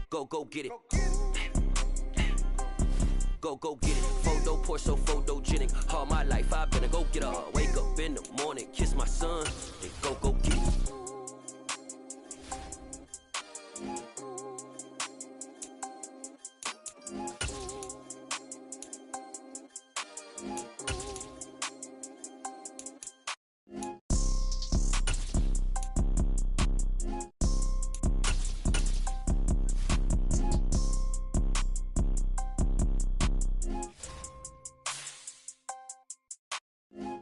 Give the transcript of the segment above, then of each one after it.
Go get it. Go get it. Photo poor, so photogenic. All my life I've been a go getter. Wake up in the morning, kiss my son, then go get it.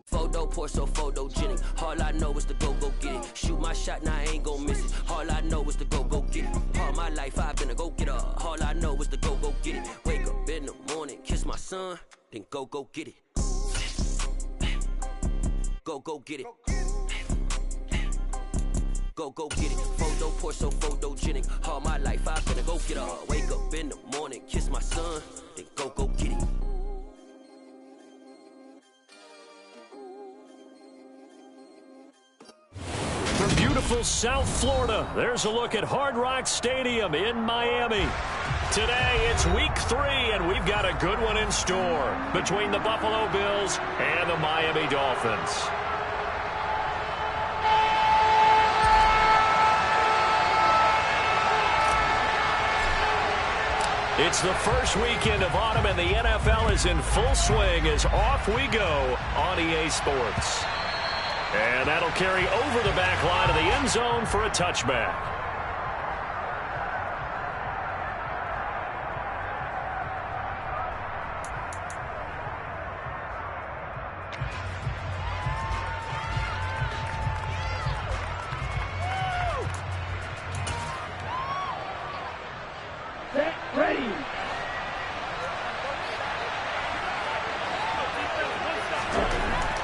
Photo poor, so photogenic. All I know is to go get it. Shoot my shot, now I ain't gon' miss it. All I know is to go get it. All my life I've been a go getter. All I know is to go get it. Wake up in the morning, kiss my son, then go get it. Go get it. Go get it. Photo poor, so photogenic. All my life I've been a go getter. Wake up in the morning, kiss my son, then go get it. From beautiful South Florida, there's a look at Hard Rock Stadium in Miami. Today, it's week 3, and we've got a good one in store between the Buffalo Bills and the Miami Dolphins. It's the first weekend of autumn, and the NFL is in full swing as off we go on EA Sports. And that'll carry over the back line of the end zone for a touchback. Ready.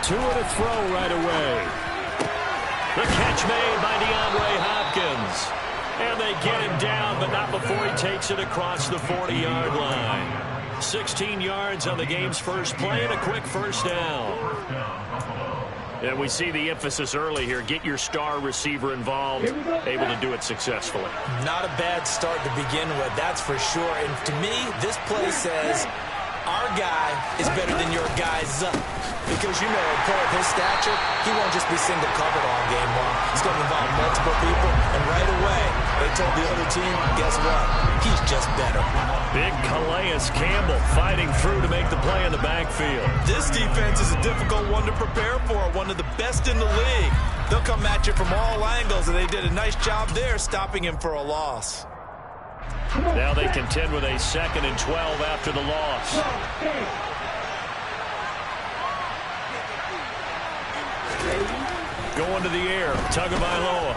Two and a throw right away. The catch made by DeAndre Hopkins. And they get him down, but not before he takes it across the 40-yard line. 16 yards on the game's first play and a quick first down. And we see the emphasis early here. Get your star receiver involved, able to do it successfully. Not a bad start to begin with, that's for sure. And to me, this play says our guy is better than your guy's up. Because, you know, a player of his stature, he won't just be single covered all game long. He's going to involve multiple people. And right away, they told the other team, guess what? He's just better. Big Calais Campbell fighting through to make the play in the backfield. This defense is a difficult one to prepare for, one of the best in the league. They'll come at you from all angles, and they did a nice job there stopping him for a loss. Now they contend with a 2nd and 12 after the loss. Going to the air, Tagovailoa.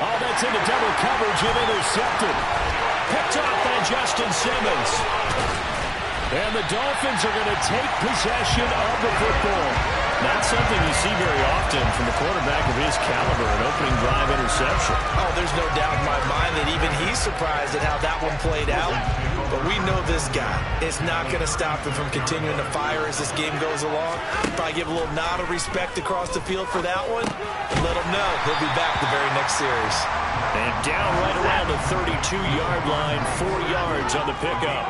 Oh, that's into double coverage and intercepted. Picked off by Justin Simmons. And the Dolphins are going to take possession of the football. Not something you see very often from a quarterback of his caliber, an opening drive interception. Oh, there's no doubt in my mind that even he's surprised at how that one played out. But we know this guy is not going to stop him from continuing to fire as this game goes along. Probably give a little nod of respect across the field for that one. And let him know he'll be back the very next series. And down right around the 32-yard line, 4 yards on the pickup.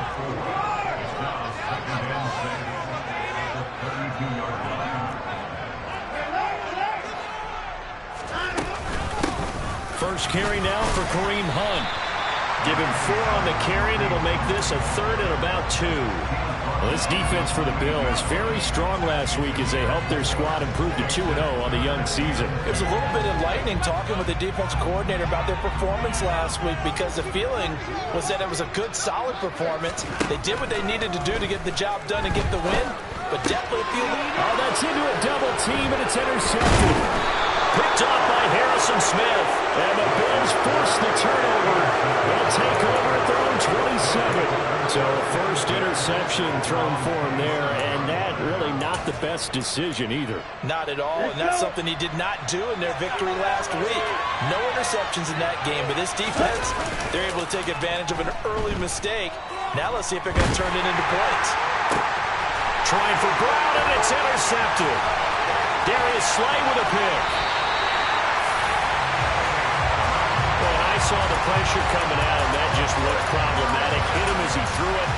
First carry now for Kareem Hunt. Give him 4 on the carry, and it'll make this a 3rd and about 2. Well, this defense for the Bills, very strong last week as they helped their squad improve to 2-0 on the young season. It was a little bit enlightening talking with the defense coordinator about their performance last week, because the feeling was that it was a good, solid performance. They did what they needed to do to get the job done and get the win, but definitely feel... Oh, that's into a double team, and it's intercepted. Picked off by Harrison Smith. And the Bills force the turnover. They'll take over at their own 27. So first interception thrown for him there, and that really not the best decision either. Not at all, and that's something he did not do in their victory last week. No interceptions in that game, but this defense, they're able to take advantage of an early mistake. Now let's see if they're going to turn it into points. Trying for Brown, and it's intercepted. Darius Slay with a pick. saw the pressure coming out, and that just looked problematic. Hit him as he threw it,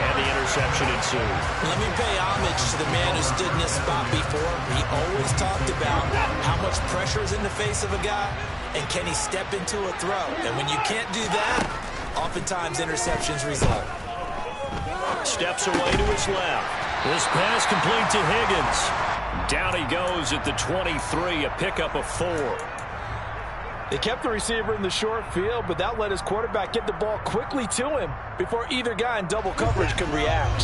and the interception ensued. Let me pay homage to the man who stood in this spot before. He always talked about how much pressure is in the face of a guy, and can he step into a throw. And when you can't do that, oftentimes interceptions result. Steps away to his left. This pass complete to Higgins. Down he goes at the 23, a pickup of 4. They kept the receiver in the short field, but that let his quarterback get the ball quickly to him before either guy in double coverage could react.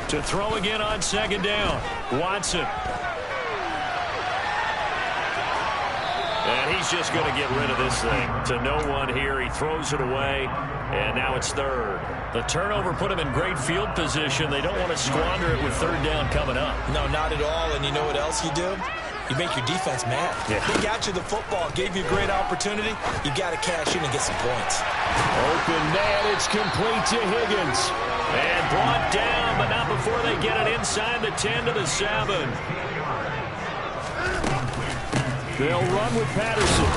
To throw again on second down, Watson. And he's just going to get rid of this thing. To no one here, he throws it away, and now it's third. The turnover put him in great field position. They don't want to squander it with third down coming up. No, not at all. And you know what else you do? You make your defense mad. Yeah. They got you the football, gave you a great opportunity. You got to cash in and get some points. Open man, it's complete to Higgins. And brought down, but not before they get it inside the 10 to the 7. They'll run with Patterson.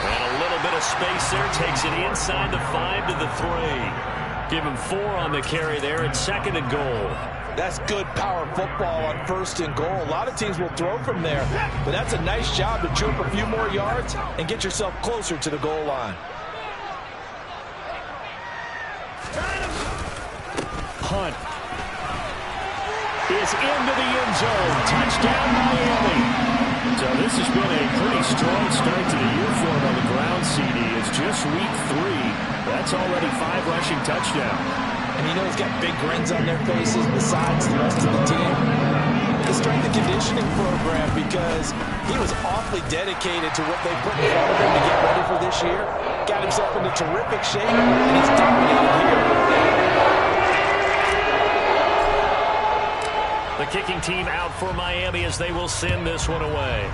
And a little bit of space there. Takes it inside the 5 to the 3. Give him 4 on the carry there at 2nd and goal. That's good power football on 1st and goal. A lot of teams will throw from there, but that's a nice job to chirp a few more yards and get yourself closer to the goal line. Hunt is into the end zone. Touchdown, Miami. So this has been a pretty strong start to the year for him on the ground, CD. It's just week 3. That's already 5 rushing touchdowns. And you know he's got big grins on their faces besides the rest of the team. The strength and conditioning program, because he was awfully dedicated to what they put in front of him to get ready for this year. Got himself into terrific shape, and he's dominated here. The kicking team out for Miami as they will send this one away.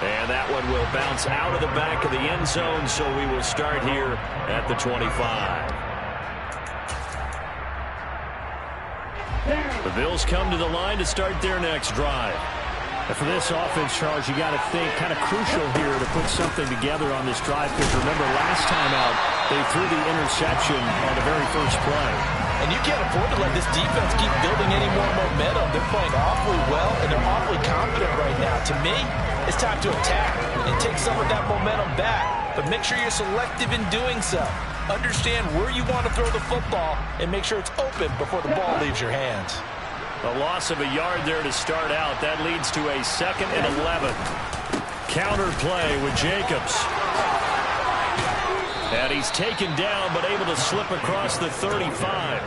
And that one will bounce out of the back of the end zone, so we will start here at the 25. The Bills come to the line to start their next drive. And for this offense, Charles, you got to think kind of crucial here to put something together on this drive, because remember last time out they threw the interception on the very first play. And you can't afford to let this defense keep building any more momentum. They're playing awfully well, and they're awfully confident right now. To me, it's time to attack and take some of that momentum back. But make sure you're selective in doing so. Understand where you want to throw the football and make sure it's open before the ball leaves your hands. A loss of a yard there to start out. That leads to a 2nd and 11. Counter play with Jacobs. And he's taken down, but able to slip across the 35.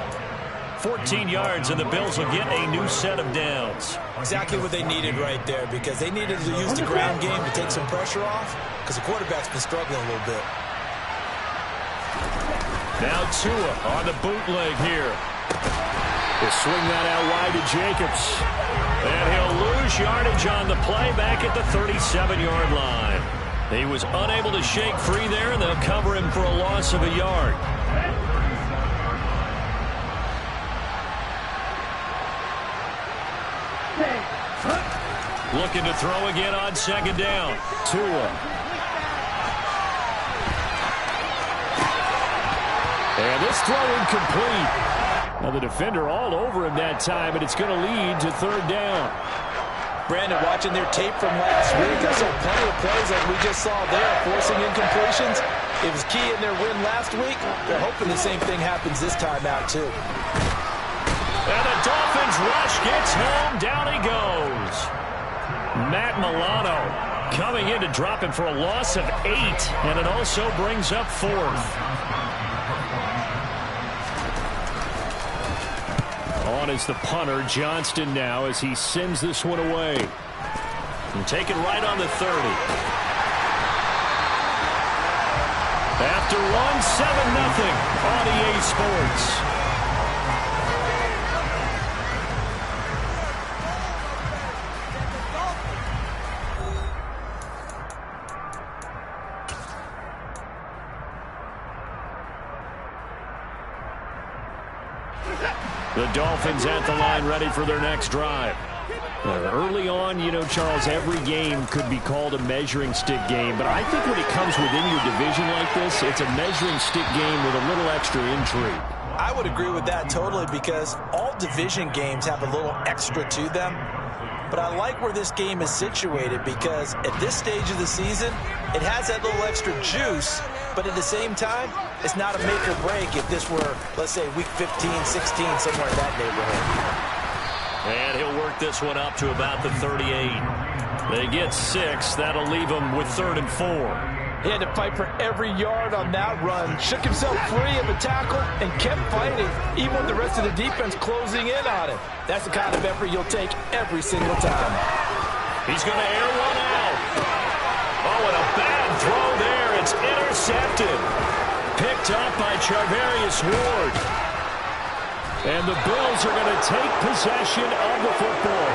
14 yards, and the Bills will get a new set of downs. Exactly what they needed right there, because they needed to use the ground game to take some pressure off, because the quarterback's been struggling a little bit. Now Tua on the bootleg here. He'll swing that out wide to Jacobs. And he'll lose yardage on the play back at the 37-yard line. He was unable to shake free there, and they'll cover him for a loss of a yard. Looking to throw again on 2nd down. Tua. And this throw incomplete. Now the defender all over him that time, and it's going to lead to 3rd down. Brandon, watching their tape from last week, I saw plenty of plays like we just saw there, forcing incompletions. It was key in their win last week. They're hoping the same thing happens this time out, too. And the Dolphins rush gets home. Down he goes. Matt Milano coming in to drop him for a loss of 8, and it also brings up 4th. On is the punter, Johnston, now as he sends this one away. And taken right on the 30. After one, 7-0 on EA Sports. The Dolphins at the line ready for their next drive. Early on, you know, Charles, every game could be called a measuring stick game. But I think when it comes within your division like this, it's a measuring stick game with a little extra intrigue. I would agree with that totally, because all division games have a little extra to them. But I like where this game is situated, because at this stage of the season, it has that little extra juice, but at the same time, it's not a make or break if this were, let's say, week 15, 16, somewhere in that neighborhood. And he'll work this one up to about the 38. They get 6. That'll leave them with 3rd and 4. He had to fight for every yard on that run. Shook himself free of a tackle and kept fighting, even with the rest of the defense closing in on him. That's the kind of effort you'll take every single time. He's going to air one out. Oh, and a bad throw there. It's intercepted. Picked up by Charvarius Ward. And the Bills are going to take possession of the football.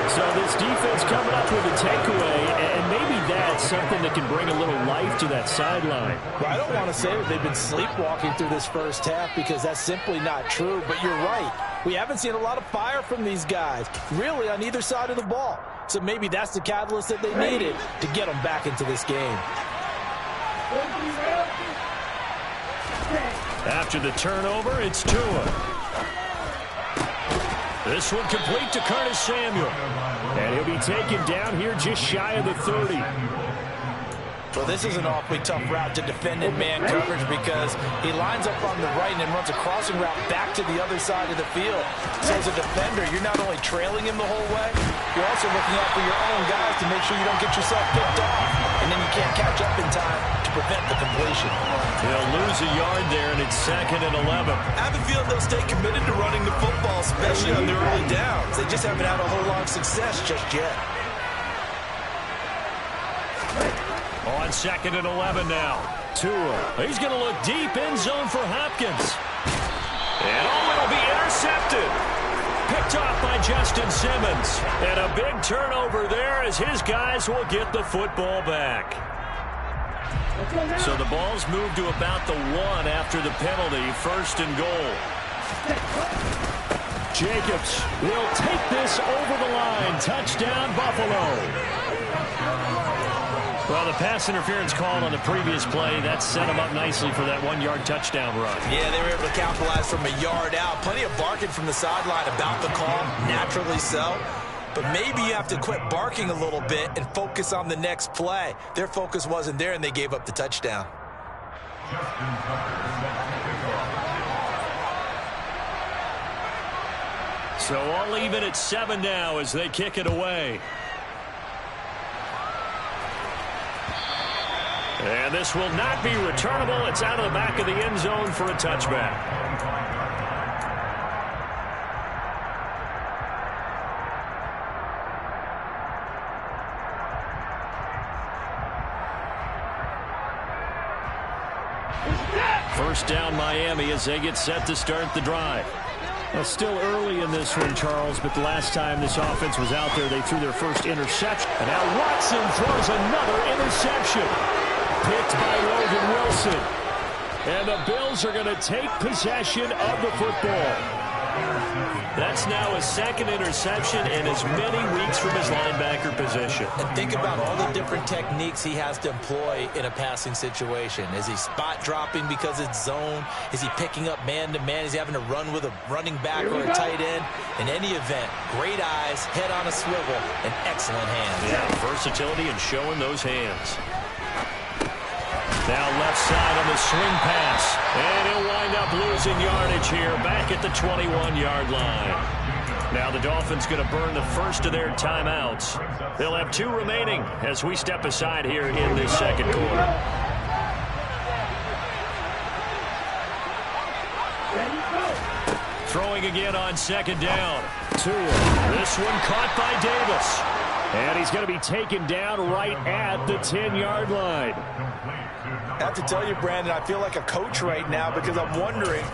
So this defense coming up with a takeaway, and maybe that's something that can bring a little life to that sideline. Well, I don't want to say that they've been sleepwalking through this first half, because that's simply not true. But you're right. We haven't seen a lot of fire from these guys, really, on either side of the ball. So maybe that's the catalyst that they needed to get them back into this game. After the turnover, it's Tua. This one complete to Curtis Samuel. And he'll be taken down here just shy of the 30. Well, this is an awfully tough route to defend in man coverage, because he lines up on the right and then runs a crossing route back to the other side of the field. So as a defender, you're not only trailing him the whole way, you're also looking out for your own guys to make sure you don't get yourself picked off. And then you can't catch up in time to prevent the completion. They'll lose a yard there, and it's 2nd and 11. I have a feeling they'll stay committed to running the football, especially on their early downs. They just haven't had a whole lot of success just yet. On 2nd and 11 now. Tua. He's going to look deep in zone for Hopkins. And it'll be intercepted. Picked off by Justin Simmons. And a big turnover there as his guys will get the football back. So the ball's moved to about the 1 after the penalty. 1st and goal. Jacobs will take this over the line. Touchdown, Buffalo. Well, the pass interference called on the previous play, that set them up nicely for that 1-yard touchdown run. Yeah, they were able to capitalize from a yard out. Plenty of barking from the sideline about the call, naturally so. But maybe you have to quit barking a little bit and focus on the next play. Their focus wasn't there, and they gave up the touchdown. So all even at 7 now as they kick it away. And this will not be returnable. It's out of the back of the end zone for a touchback. First down Miami as they get set to start the drive. Well, still early in this one, Charles, but the last time this offense was out there, they threw their first interception. And now Watson throws another interception. Picked by Logan Wilson. And the Bills are going to take possession of the football. That's now his 2nd interception in as many weeks from his linebacker position. And think about all the different techniques he has to employ in a passing situation. Is he spot dropping because it's zone? Is he picking up man-to-man? Is he having to run with a running back or a tight end? In any event, great eyes, head on a swivel, and excellent hands. Yeah, versatility and showing those hands. Now left side on the swing pass. And he'll wind up losing yardage here back at the 21-yard line. Now the Dolphins going to burn the first of their timeouts. They'll have 2 remaining as we step aside here in this 2nd quarter. Throwing again on 2nd down. Tua. This one caught by Davis. And he's going to be taken down right at the 10-yard line. I have to tell you, Brandon, I feel like a coach right now, because I'm wondering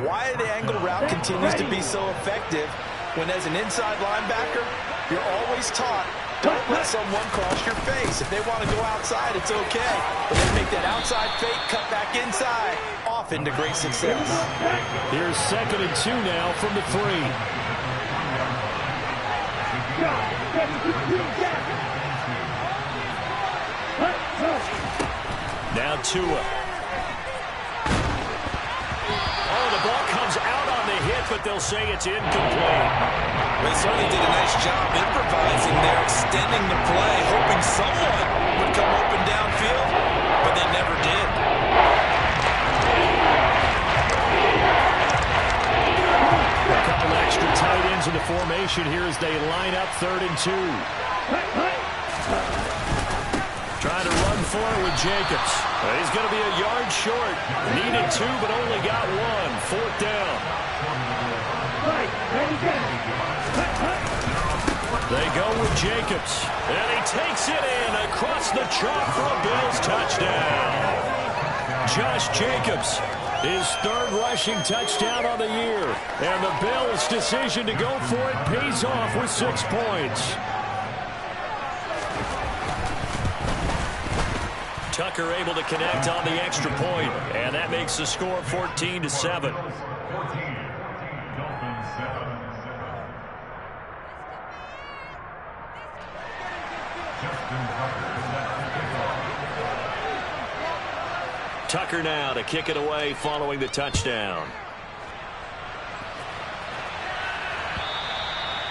why the angle route continues to be so effective when, as an inside linebacker, you're always taught, don't let someone cross your face. If they want to go outside, it's okay. But they make that outside fake, cut back inside, off into great success. Here's 2nd and 2 now from the 3. Now Tua. Oh, the ball comes out on the hit, but they'll say it's incomplete. They certainly did a nice job improvising there, extending the play, hoping someone would come open downfield, but they never did. A couple extra tight ends in the formation here as they line up 3rd and 2. Trying to run for it with Jacobs. He's going to be a yard short. Needed 2, but only got 1. 4th down. They go with Jacobs. And he takes it in across the chalk for a Bills touchdown. Josh Jacobs, his 3rd rushing touchdown on the year. And the Bills' decision to go for it pays off with 6 points. Tucker able to connect on the extra point, and that makes the score 14-7. Tucker now to kick it away following the touchdown.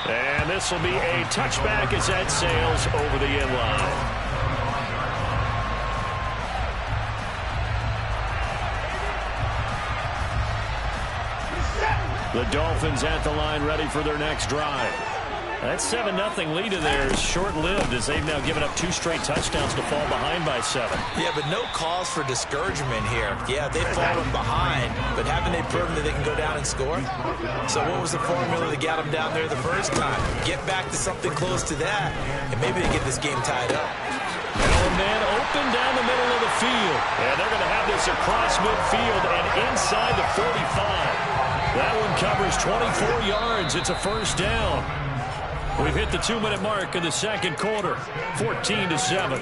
And this will be a touchback as that sails over the end line. The Dolphins at the line ready for their next drive. That 7-0 lead of theirs is short-lived as they've now given up 2 straight touchdowns to fall behind by 7. Yeah, but no cause for discouragement here. Yeah, they've fallen behind, but haven't they proven that they can go down and score? So what was the formula that got them down there the first time? Get back to something close to that, and maybe they get this game tied up. And man open down the middle of the field. And they're going to have this across midfield and inside the 45. That one covers 24 yards. It's a 1st down. We've hit the 2-minute mark in the 2nd quarter. 14-7.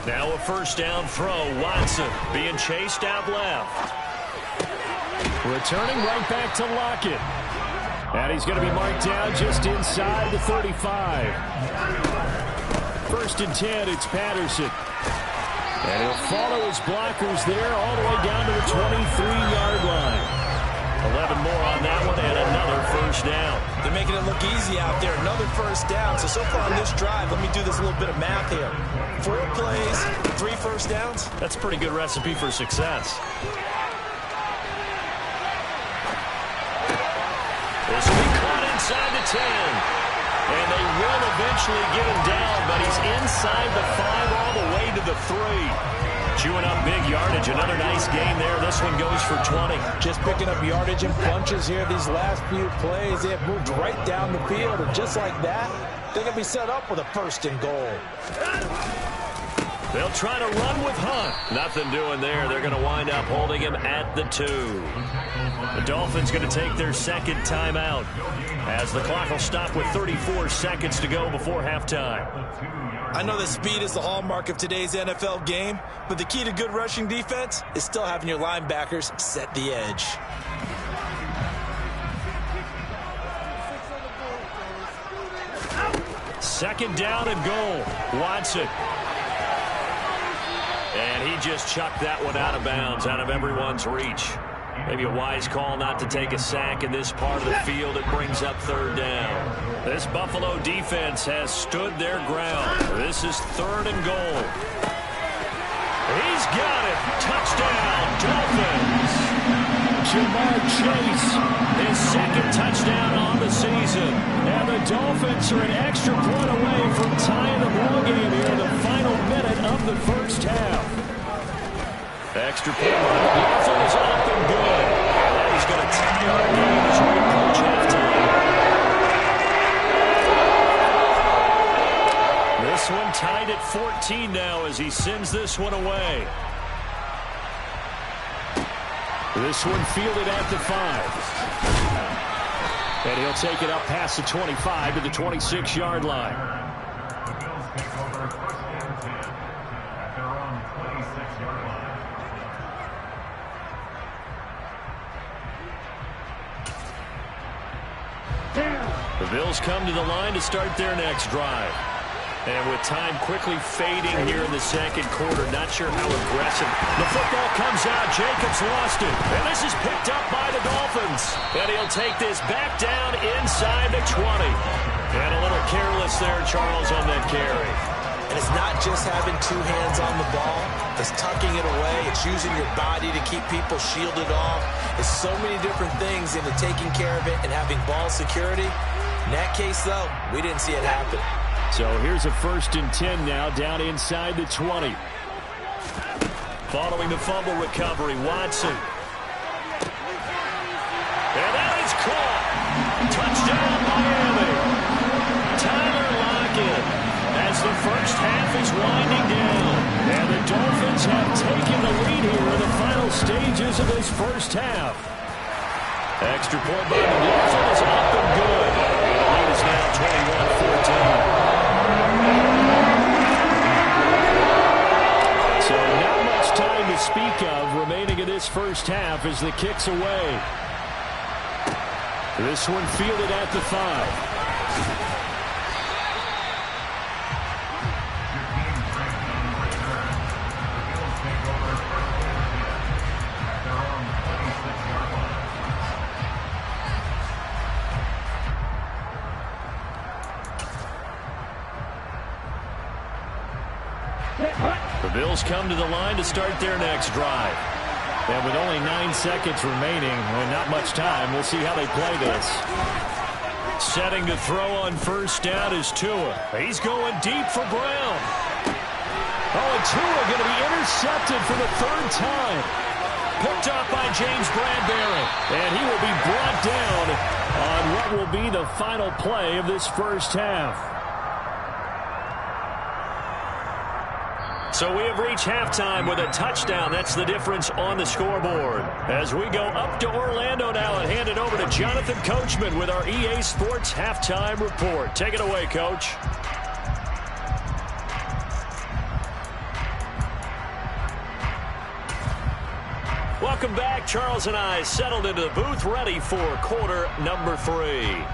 Now a 1st down throw. Watson being chased out left. Returning right back to Lockett. And he's going to be marked down just inside the 35. 1st and 10, it's Patterson. And he'll follow his blockers there all the way down to the 23-yard line. 11 more on that one and another 1st down. They're making it look easy out there. Another 1st down. So far on this drive, let me do this little bit of math here. 4 plays, 3 1st downs. That's a pretty good recipe for success. This will be caught inside the 10. And they will eventually get him down, but he's inside the 5 all the way to the 3. Chewing up big yardage. Another nice gain there. This one goes for 20. Just picking up yardage in bunches here. These last few plays, they have moved right down the field. And just like that, they're going to be set up with a 1st and goal. They'll try to run with Hunt. Nothing doing there. They're going to wind up holding him at the 2. The Dolphins going to take their 2nd timeout as the clock will stop with 34 seconds to go before halftime. I know that speed is the hallmark of today's NFL game, but the key to good rushing defense is still having your linebackers set the edge. Second down and goal. Watson. And he just chucked that one out of bounds, out of everyone's reach. Maybe a wise call not to take a sack in this part of the field. It brings up 3rd down. This Buffalo defense has stood their ground. This is 3rd and goal. He's got it. Touchdown, Dolphins. Jamar Chase, his 2nd touchdown on the season. And the Dolphins are an extra point away from tying the ball game here in the final minute of the 1st half. Extra point by the Dolphins is up and good. And he's going to tie our game as we approach halftime. This This one tied at 14 now as he sends this one away. This one fielded at the 5. And he'll take it up past the 25 to the 26-yard line. The Bills take over first and 10 at their own 26-yard line. The Bills come to the line to start their next drive. And with time quickly fading here in the second quarter, not sure how aggressive. The football comes out. Jacobs lost it. And this is picked up by the Dolphins. And he'll take this back down inside the 20. And a little careless there, Charles, on that carry. And it's not just having two hands on the ball. It's tucking it away. It's using your body to keep people shielded off. It's so many different things into taking care of it and having ball security. In that case, though, we didn't see it happen. So here's a 1st and 10 now, down inside the 20. Following the fumble recovery, Watson. And that is caught. Touchdown, Miami. Tyler Lockett as the first half is winding down. And the Dolphins have taken the lead here in the final stages of this first half. Extra point by the Dolphins, up and good. The lead is now 21-14. So not much time to speak of remaining in this first half as the kick's away. This one fielded at the 5. The Bills come to the line to start their next drive. And with only 9 seconds remaining and not much time, we'll see how they play this. Setting to throw on first down is Tua. He's going deep for Brown. Oh, and Tua going to be intercepted for the 3rd time. Picked up by James Bradbury. And he will be brought down on what will be the final play of this first half. So we have reached halftime with a touchdown. That's the difference on the scoreboard. As we go up to Orlando now and hand it over to Jonathan Coachman with our EA Sports Halftime Report. Take it away, Coach. Welcome back. Charles and I settled into the booth, ready for quarter number 3.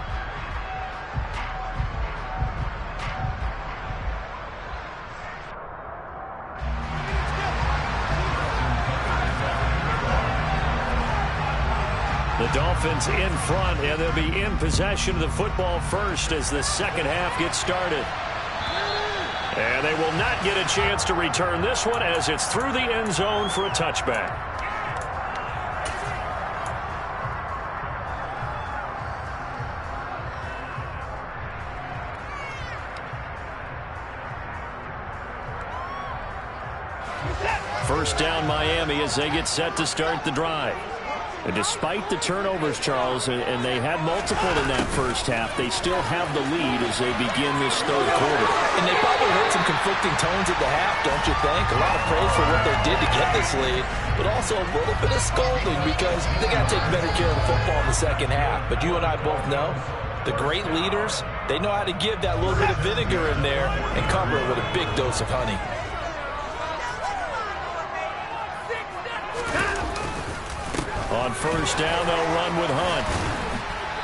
The Dolphins in front, and they'll be in possession of the football first as the second half gets started. And they will not get a chance to return this one as it's through the end zone for a touchback. First down, Miami, as they get set to start the drive. And despite the turnovers, Charles, and they had multiple in that first half, they still have the lead as they begin this third quarter. And they probably heard some conflicting tones at the half, don't you think? A lot of praise for what they did to get this lead, but also a little bit of scolding because they got to take better care of the football in the second half. But you and I both know the great leaders, they know how to give that little bit of vinegar in there and cover it with a big dose of honey. On first down, they'll run with Hunt.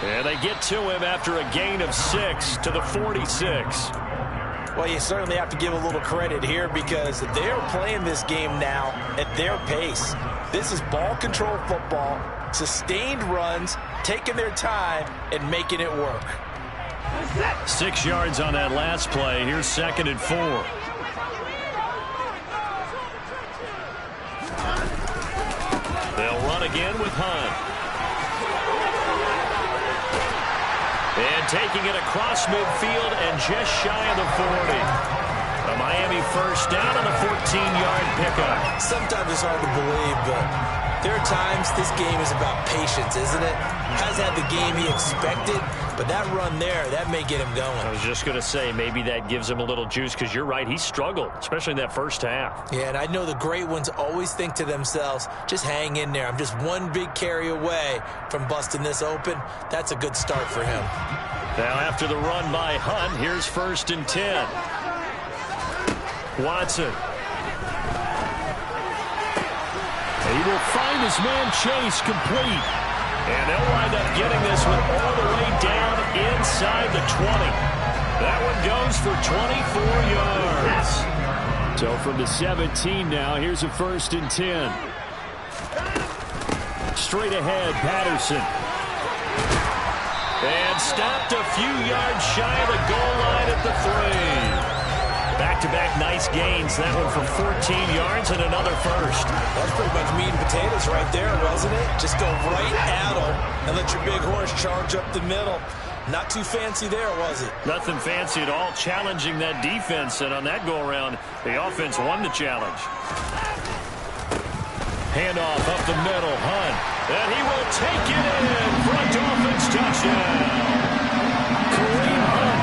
And they get to him after a gain of 6 to the 46. Well, you certainly have to give a little credit here because they're playing this game now at their pace. This is ball control football, sustained runs, taking their time, and making it work. 6 yards on that last play. Here's 2nd and 4. They'll run again with Hunt. And taking it across midfield and just shy of the 40. A Miami first down on a 14-yard pickup. Sometimes it's hard to believe, but There are times this game is about patience, isn't it? Hasn't had the game he expected, but that run there, that may get him going. I was just going to say, maybe that gives him a little juice, because you're right, he struggled, especially in that first half. Yeah, and I know the great ones always think to themselves, just hang in there. I'm just one big carry away from busting this open. That's a good start for him. Now after the run by Hunt, here's 1st and 10. Watson. He will find his man Chase complete. And they'll wind up getting this one all the way down inside the 20. That one goes for 24 yards. So from the 17 now, here's a 1st and 10. Straight ahead, Patterson. And stopped a few yards shy of the goal line at the 3. Back-to-back nice gains. That one for 14 yards and another first. That's pretty much meat and potatoes right there, wasn't it? Just go right at them and let your big horse charge up the middle. Not too fancy there, was it? Nothing fancy at all, challenging that defense. And on that go-around, the offense won the challenge. Handoff up the middle, Hunt. And he will take it in for a Dolphins touchdown. Kareem Hunt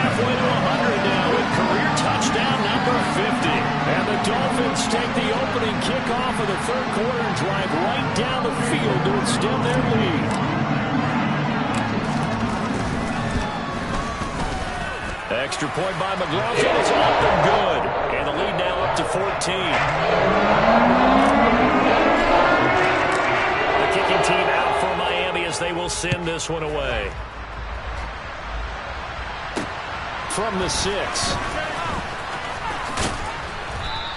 halfway to 100 now with career touchdown number 50. And the Dolphins take the opening kickoff of the third quarter and drive right down the field to extend their lead. Extra point by McLaughlin is up and good. And the lead now up to 14. The kicking team out for Miami as they will send this one away. From the 6.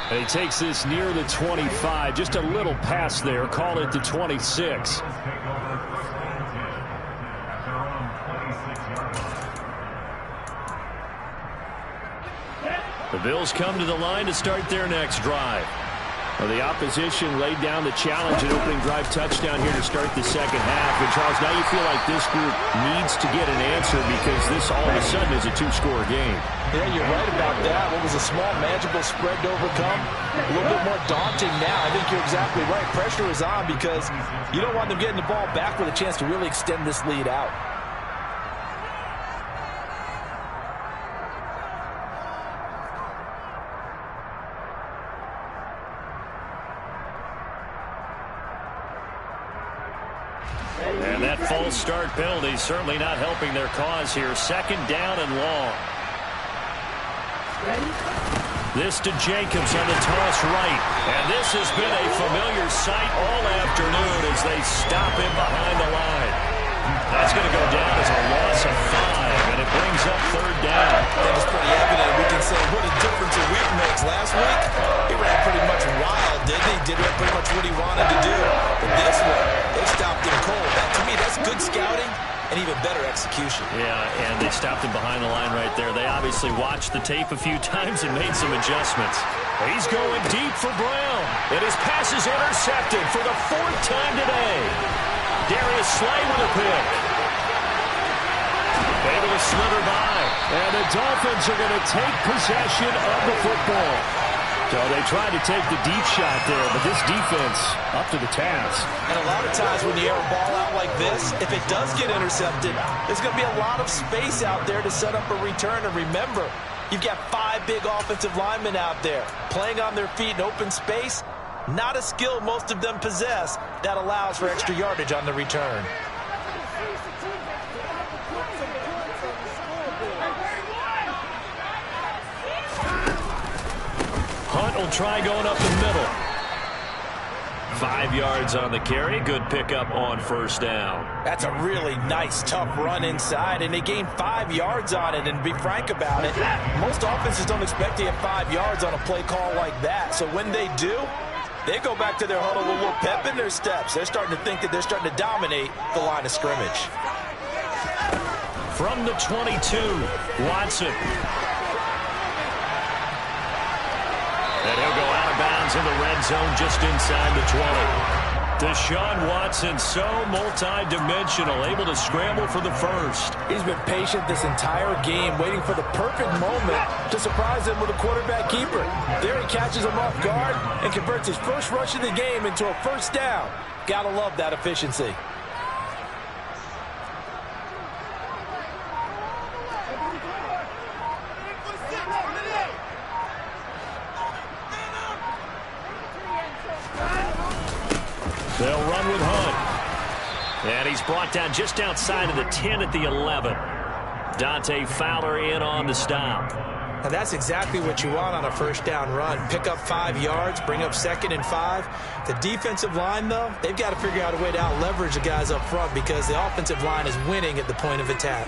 And he takes this near the 25. Just a little pass there. Call it the 26. The Bills come to the line to start their next drive. Well, the opposition laid down the challenge and opening drive touchdown here to start the second half. And, Charles, now you feel like this group needs to get an answer because this all of a sudden is a two-score game. Yeah, you're right about that. What was a small, manageable spread to overcome? A little bit more daunting now. I think you're exactly right. Pressure is on because you don't want them getting the ball back with a chance to really extend this lead out. And that false start penalty certainly not helping their cause here. 2nd down and long. This to Jacobs on the toss right. And this has been a familiar sight all afternoon as they stop him behind the line. That's going to go down as a loss of 5, and it brings up 3rd down. I think it's pretty evident. We can say what a difference a week makes. Last week, he ran pretty much wild, didn't he? Did pretty much what he wanted to do. But this one, they stopped him cold. To me, that's good scouting and even better execution. Yeah, and they stopped him behind the line right there. They obviously watched the tape a few times and made some adjustments. He's going deep for Brown. And his pass is intercepted for the 4th time today. Darius Slay with a pick. Able to slither by. And the Dolphins are going to take possession of the football. So they tried to take the deep shot there, but this defense up to the task. And a lot of times when you air a ball out like this, if it does get intercepted, there's going to be a lot of space out there to set up a return. And remember, you've got 5 big offensive linemen out there playing on their feet in open space. Not a skill most of them possess that allows for extra yardage on the return. Hunt will try going up the middle. 5 yards on the carry. Good pickup on 1st down. That's a really nice, tough run inside, and they gained 5 yards on it. And to be frank about it, most offenses don't expect to get 5 yards on a play call like that. So when they do, they go back to their huddle with a little pep in their steps. They're starting to think that they're starting to dominate the line of scrimmage. From the 22, Watson. And he'll go out of bounds in the red zone just inside the 20. Deshaun Watson, so multi-dimensional, able to scramble for the first. He's been patient this entire game, waiting for the perfect moment to surprise him with a quarterback keeper. There he catches him off guard and converts his first rush of the game into a first down. Gotta love that efficiency. They'll run with Hunt. And he's brought down just outside of the 10 at the 11. Dante Fowler in on the stop. Now that's exactly what you want on a first down run. Pick up 5 yards, bring up 2nd and 5. The defensive line, though, they've got to figure out a way to out-leverage the guys up front because the offensive line is winning at the point of attack.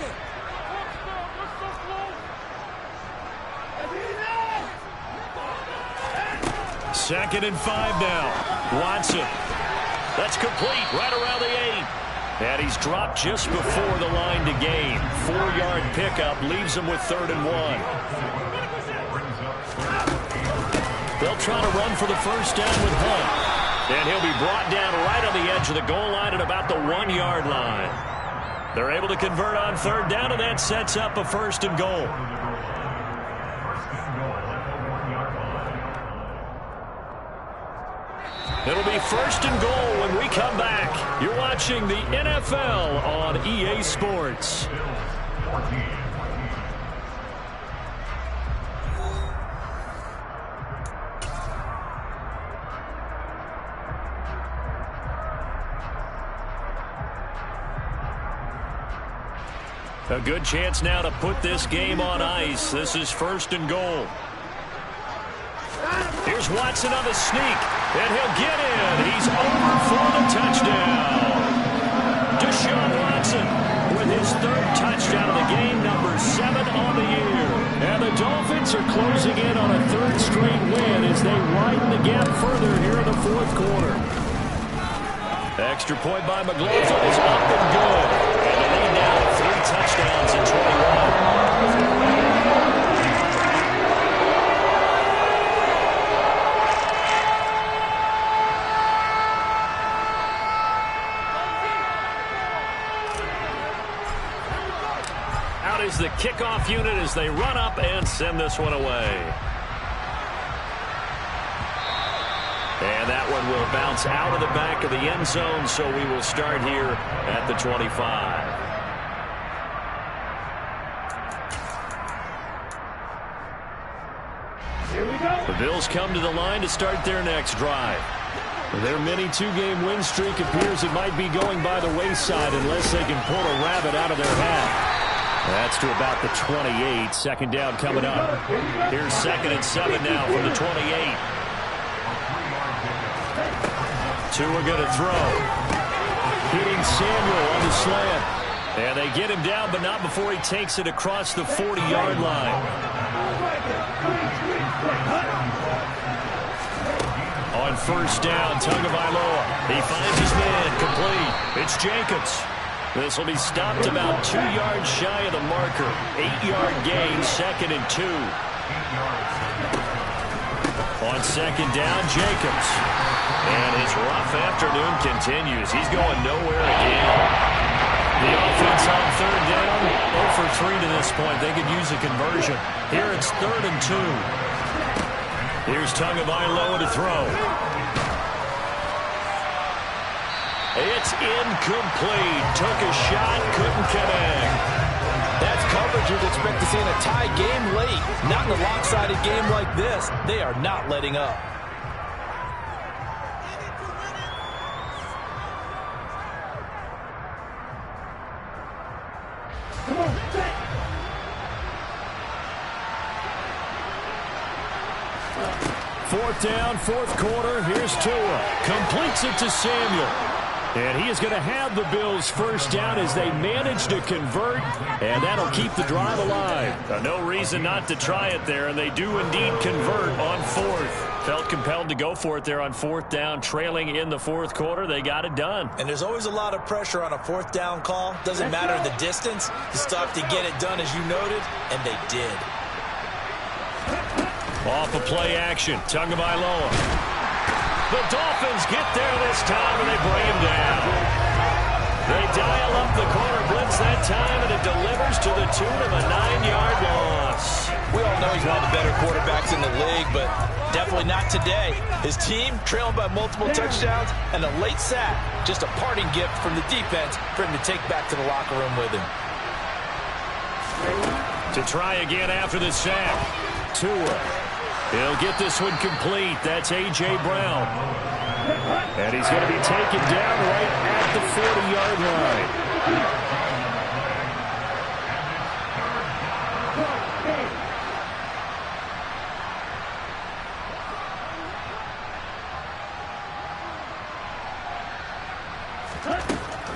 Second and 5 now. Watson. That's complete right around the 8. And he's dropped just before the line to gain. 4-yard pickup leaves him with 3rd and 1. They'll try to run for the first down with Hunt. And he'll be brought down right on the edge of the goal line at about the 1-yard line. They're able to convert on 3rd down, and that sets up a 1st and goal. It'll be 1st and goal when we come back. You're watching the NFL on EA Sports. A good chance now to put this game on ice. This is 1st and goal. Here's Watson on the sneak, and he'll get in. He's over for the touchdown. Deshaun Watson with his 3rd touchdown of the game, number 7 on the year. And the Dolphins are closing in on a 3rd straight win as they widen the gap further here in the 4th quarter. Extra point by McLaughlin is up and good. And the lead now at 3 touchdowns in 21. Is the kickoff unit as they run up and send this one away. And that one will bounce out of the back of the end zone, so we will start here at the 25. Here we go. The Bills come to the line to start their next drive. Their mini 2-game win streak appears it might be going by the wayside unless they can pull a rabbit out of their hat. That's to about the 28. 2nd down coming up. Here's 2nd and 7 now from the 28. Tua going to throw. Hitting Samuel on the slant. And they get him down, but not before he takes it across the 40-yard line. On 1st down, Tagovailoa. He finds his man, complete. It's Jacobs. This will be stopped about 2 yards shy of the marker. 8-yard gain, 2nd and 2. On 2nd down, Jacobs. And his rough afternoon continues. He's going nowhere again. The offense on 3rd down, 0 for 3 to this point. They could use a conversion. Here it's 3rd and 2. Here's Tagovailoa to throw. It's incomplete. Took a shot, couldn't connect. That's coverage you'd expect to see in a tie game late. Not in a lopsided game like this. They are not letting up. Fourth down, 4th quarter. Here's Tua. Completes it to Samuel. And he is going to have the Bills' first down as they manage to convert, and that'll keep the drive alive. No reason not to try it there, and they do indeed convert on 4th. Felt compelled to go for it there on 4th down, trailing in the 4th quarter. They got it done. And there's always a lot of pressure on a 4th down call. Doesn't matter the distance. You stop to get it done, as you noted, and they did. Off of play action, Tagovailoa. The Dolphins get there this time, and they bring him down. They dial up the corner blitz that time, and it delivers to the tune of a 9-yard loss. We all know he's one of the better quarterbacks in the league, but definitely not today. His team trailing by multiple touchdowns, and a late sack, just a parting gift from the defense for him to take back to the locker room with him. To try again after the sack. Tua. He'll get this one complete. That's A.J. Brown. And he's going to be taken down right at the 40-yard line.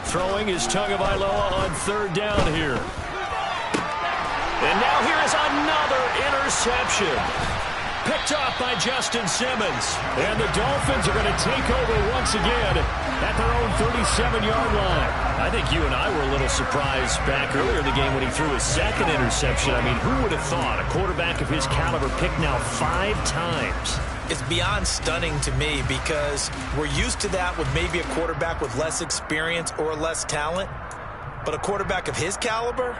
Throwing is Tagovailoa on 3rd down here. And now here is another interception. Picked off by Justin Simmons. And the Dolphins are going to take over once again at their own 37-yard line. I think you and I were a little surprised back earlier in the game when he threw his 2nd interception. I mean, who would have thought a quarterback of his caliber picked now 5 times? It's beyond stunning to me because we're used to that with maybe a quarterback with less experience or less talent. But a quarterback of his caliber,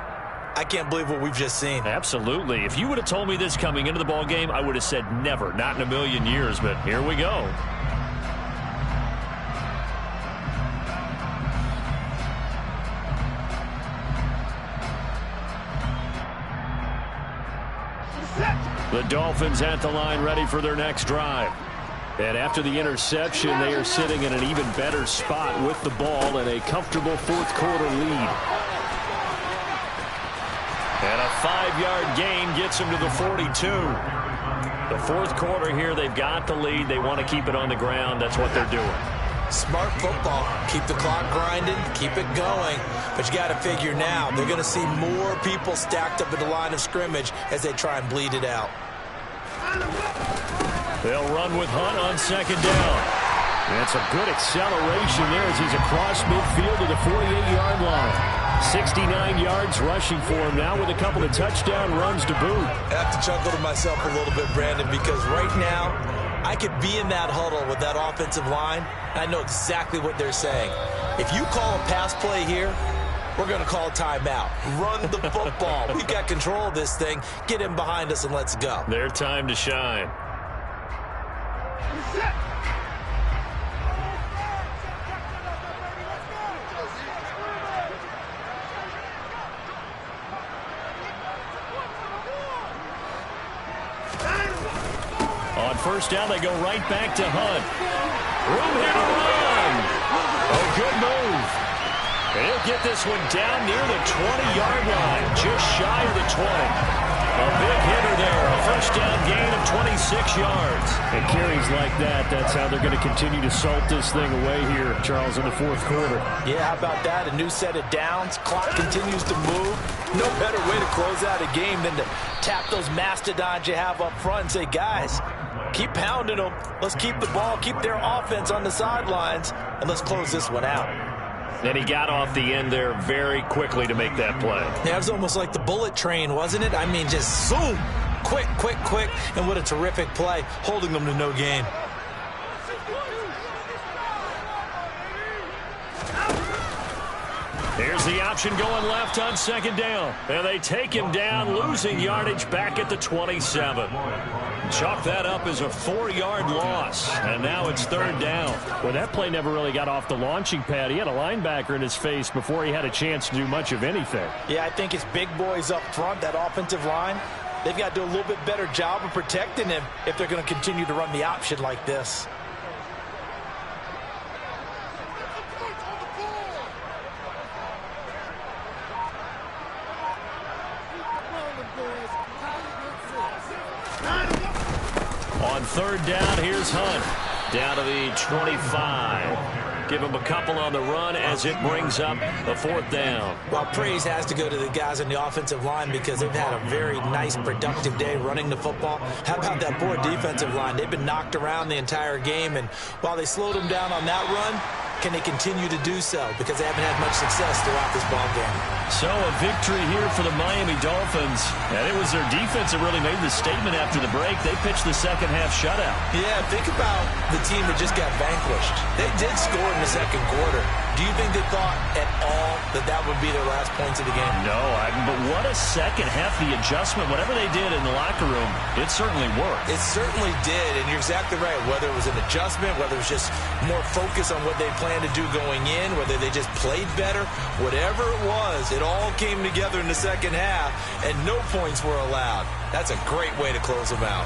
I can't believe what we've just seen. Absolutely. If you would have told me this coming into the ball game, I would have said never, not in a million years. But here we go. The Dolphins at the line, ready for their next drive. And after the interception, they are sitting in an even better spot with the ball and a comfortable 4th quarter lead. And a 5-yard gain gets them to the 42. The 4th quarter here, they've got the lead. They want to keep it on the ground. That's what they're doing. Smart football. Keep the clock grinding. Keep it going. But you got to figure now, they're going to see more people stacked up at the line of scrimmage as they try and bleed it out. They'll run with Hunt on 2nd down. That's a good acceleration there as he's across midfield to the 48-yard line. 69 yards rushing for him now with a couple of touchdown runs to boot. I have to chuckle to myself a little bit, Brandon, because right now I could be in that huddle with that offensive line, and I know exactly what they're saying. If you call a pass play here, we're going to call a timeout. Run the football. We've got control of this thing. Get in behind us and let's go. Their time to shine. On 1st down, they go right back to Hunt. Room here to run. Oh, good move. And he'll get this one down near the 20-yard line, just shy of the 20. A big hitter there, a 1st down gain of 26 yards. And carries like that, that's how they're going to continue to salt this thing away here, Charles, in the 4th quarter. Yeah, how about that? A new set of downs. Clock continues to move. No better way to close out a game than to tap those mastodons you have up front and say, guys, keep pounding them. Let's keep the ball, keep their offense on the sidelines, and let's close this one out. And he got off the end there very quickly to make that play. Yeah, it was almost like the bullet train, wasn't it? I mean, just zoom, quick, quick, quick, and what a terrific play, holding them to no gain. Here's the option going left on 2nd down. And they take him down, losing yardage back at the 27. Chalk that up as a 4-yard loss. And now it's 3rd down. Well, that play never really got off the launching pad. He had a linebacker in his face before he had a chance to do much of anything. Yeah, I think it's big boys up front, that offensive line. They've got to do a little bit better job of protecting him if they're going to continue to run the option like this. On 3rd down, here's Hunt. Down to the 25. Give him a couple on the run as it brings up the 4th down. Well, praise has to go to the guys on the offensive line because they've had a very nice, productive day running the football. How about that poor defensive line? They've been knocked around the entire game, and while they slowed them down on that run, can they continue to do so? Because they haven't had much success throughout this ball game. So a victory here for the Miami Dolphins. And it was their defense that really made the statement after the break. They pitched the second half shutout. Yeah, think about the team that just got vanquished. They did score in the second quarter. Do you think they thought at all that that would be their last points of the game? No, but what a second half. The adjustment, whatever they did in the locker room, it certainly worked. It certainly did, and you're exactly right. Whether it was an adjustment, whether it was just more focus on what they planned to do going in, whether they just played better, whatever it was, it all came together in the second half, and no points were allowed. That's a great way to close them out.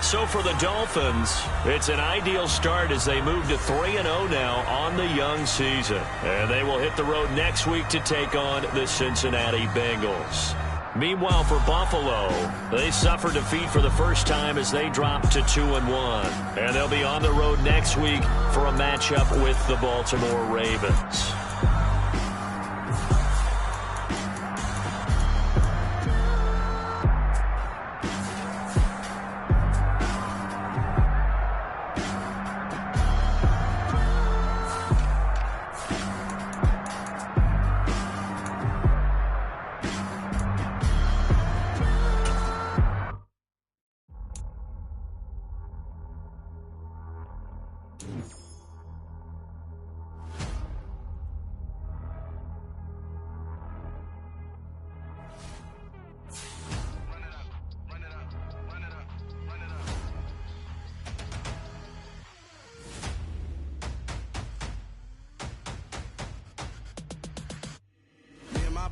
So for the Dolphins, it's an ideal start as they move to 3-0 now on the young season. And they will hit the road next week to take on the Cincinnati Bengals. Meanwhile, for Buffalo, they suffered defeat for the first time as they dropped to 2-1. And they'll be on the road next week for a matchup with the Baltimore Ravens.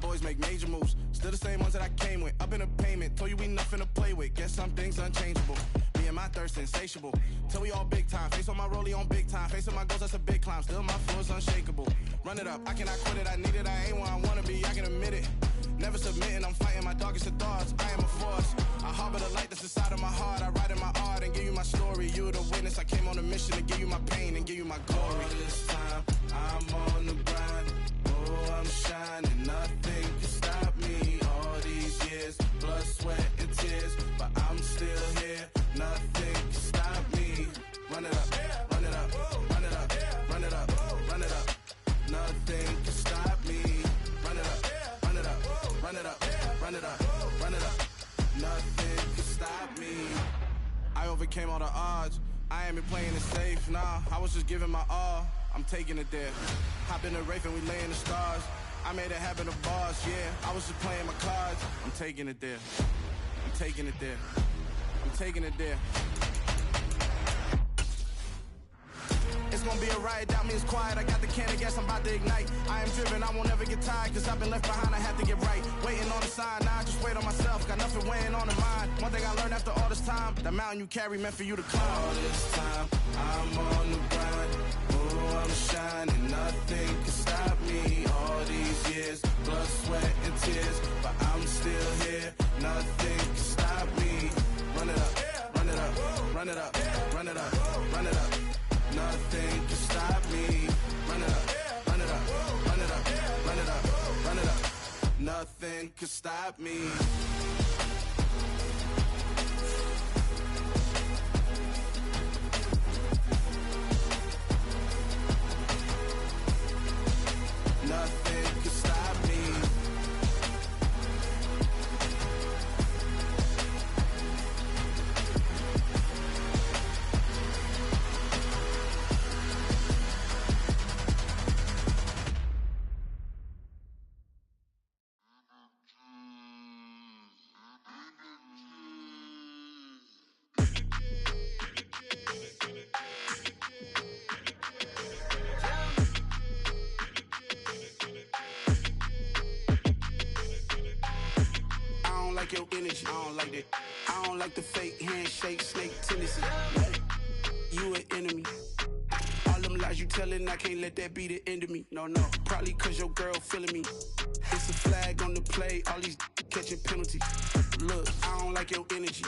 Boys make major moves, still the same ones that I came with. Up in a payment, told you we nothing to play with. Guess some things unchangeable. Me and my thirst insatiable. Till we all big time. Face on my rollie on big time. Face on my goals, that's a big climb. Still my flow is unshakable. Run it up, I cannot quit it. I need it, I ain't where I wanna be. I can admit it. Never submitting, I'm fighting my darkest of thoughts. I am a force. I harbor the light that's inside of my heart. I write in my art and give you my story. You the witness. I came on a mission to give you my pain and give you my glory. All this time, I'm on the grind. Oh, I'm shining. Nothing can stop me. All these years, blood, sweat, and tears. But I'm still here. Nothing can stop me. Run it up, run it up, run it up, run it up, run it up. Nothing can stop me. Run it up, run it up, run it up, run it up, run it up. Nothing can stop me. I overcame all the odds. I ain't been playing it safe, nah. I was just giving my all. I'm taking it there. Hop in the Wraith and we lay in the stars. I made it happen to bars, yeah. I was just playing my cards. I'm taking it there. I'm taking it there. I'm taking it there. It's gonna be a riot, doubt me it's quiet. I got the can of gas, I'm about to ignite. I am driven, I won't ever get tired, cause I've been left behind, I have to get right. Waiting on the sign, now I just wait on myself. Got nothing weighing on the mind. One thing I learned after all this time, the mountain you carry meant for you to climb. All this time, I'm on the grind. Oh, I'm shining, nothing can stop me. All these years, blood, sweat, and tears. But I'm still here, nothing can stop me. Run it up, run it up, run it up, run it up, run it up. Nothing can stop me. Run it up, run it up, run it up, run it up, run it up. Nothing can stop me. Nothing can stop me. Your energy, I don't like that. I don't like the fake handshake, snake tendency. You an enemy. All them lies you telling, I can't let that be the end of me. No, probably cause your girl feeling me. It's a flag on the play, all these catching penalties. Look, I don't like your energy.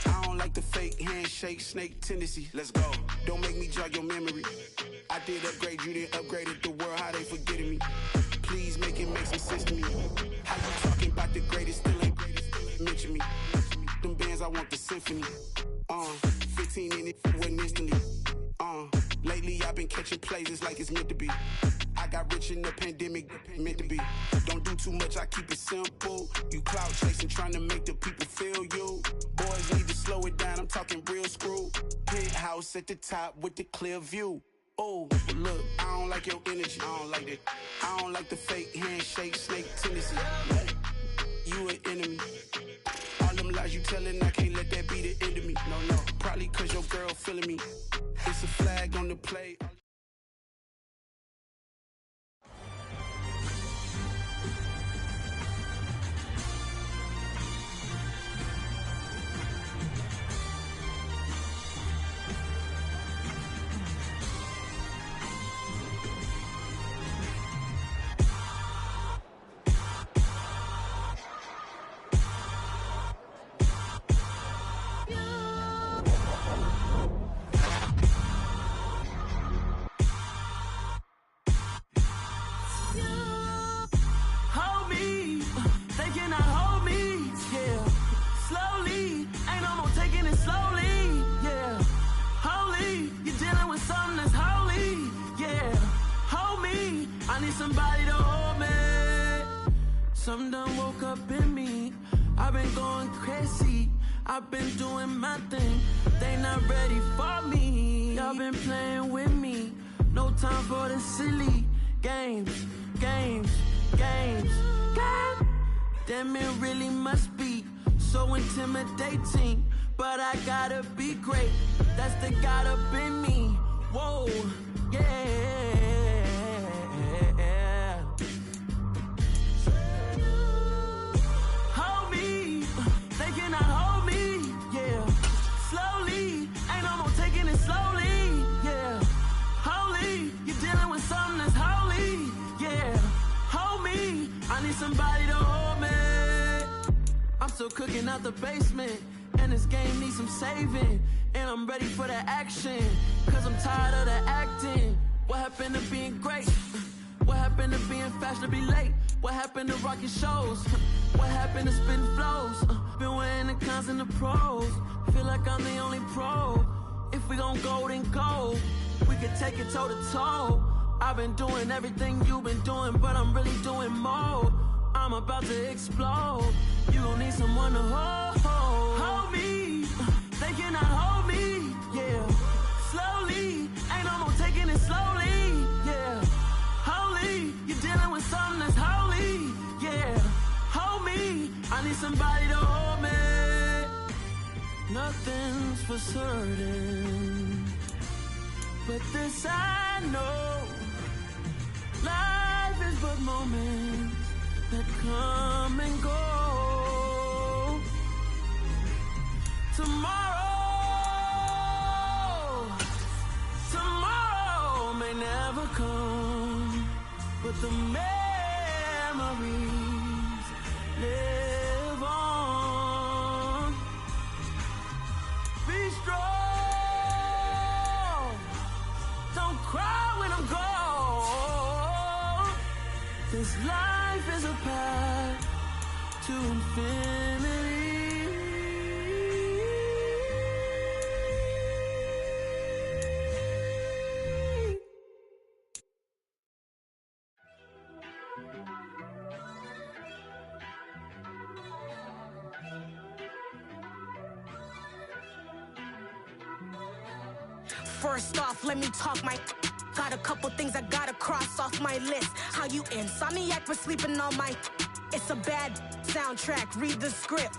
I don't like the fake handshake, snake tendency. Let's go. Don't make me jog your memory. I did upgrade, you didn't upgrade it. The world, how they forgetting me. Please make it make some sense to me. How you talking about the greatest, still ain't greatest, still ain't mention me. Them bands, I want the symphony. 15 in it, wasn't instantly. Lately I've been catching plays, it's like it's meant to be. I Got rich in the pandemic, meant to be. Don't do too much, I keep it simple. You clout chasing, trying to make the people feel you. Boys need to slow it down, I'm talking real screw. Penthouse at the top with the clear view. Oh, look, I don't like your energy, I don't like that. I don't like the fake handshake, snake tendency. You an enemy. All them lies you telling, I can't let that be the end of me. No, probably cause your girl feeling me. It's a flag on the play. Something done woke up in me. I've been going crazy. I've been doing my thing. They not ready for me. Y'all been playing with me. No time for the silly games. God damn, it really must be so intimidating. But I gotta be great. That's the God up in me. Whoa, yeah. Somebody to hold me. I'm still cooking out the basement, and this game needs some saving. And I'm ready for the action, cause I'm tired of the acting. What happened to being great? What happened to being fashionably late? What happened to rocking shows? What happened to spitting flows? Been wearing the cons and the pros. Feel like I'm the only pro. If we gon' go, then go. We could take it toe to toe. I've been doing everything you've been doing, but I'm really doing more. I'm about to explode. You gon' need someone to hold me. They cannot hold me, yeah. Slowly, ain't no more taking it slowly, yeah. Holy, you're dealing with something that's holy, yeah. Hold me, I need somebody to hold me. Nothing's for certain, but this I know. Life is but moments that come and go. Tomorrow may never come, but the memories live on. Be strong, don't cry when I'm gone. This life is a path to infinity. First off, let me talk my. Got a couple things I gotta cross off my list. How you insomniac for sleeping on my. It's a bad soundtrack, read the script.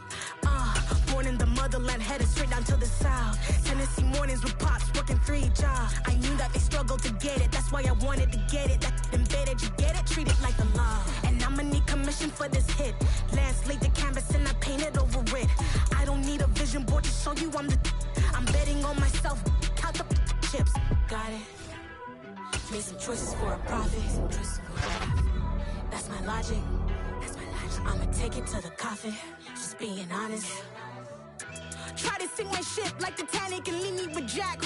Born in the motherland, headed straight down to the south. Tennessee mornings with pops, working 3 jobs. I knew that they struggled to get it, that's why I wanted to get it. That embedded, you get it, treat it like the law. And I'ma need commission for this hit. Lance laid the canvas and I painted over it. I don't need a vision board to show you I'm betting on myself, count the chips. Got it. Made some choices for a profit. That's my logic. I'ma take it to the coffin. Just being honest. Try to sink my ship like Titanic and leave me with Jack.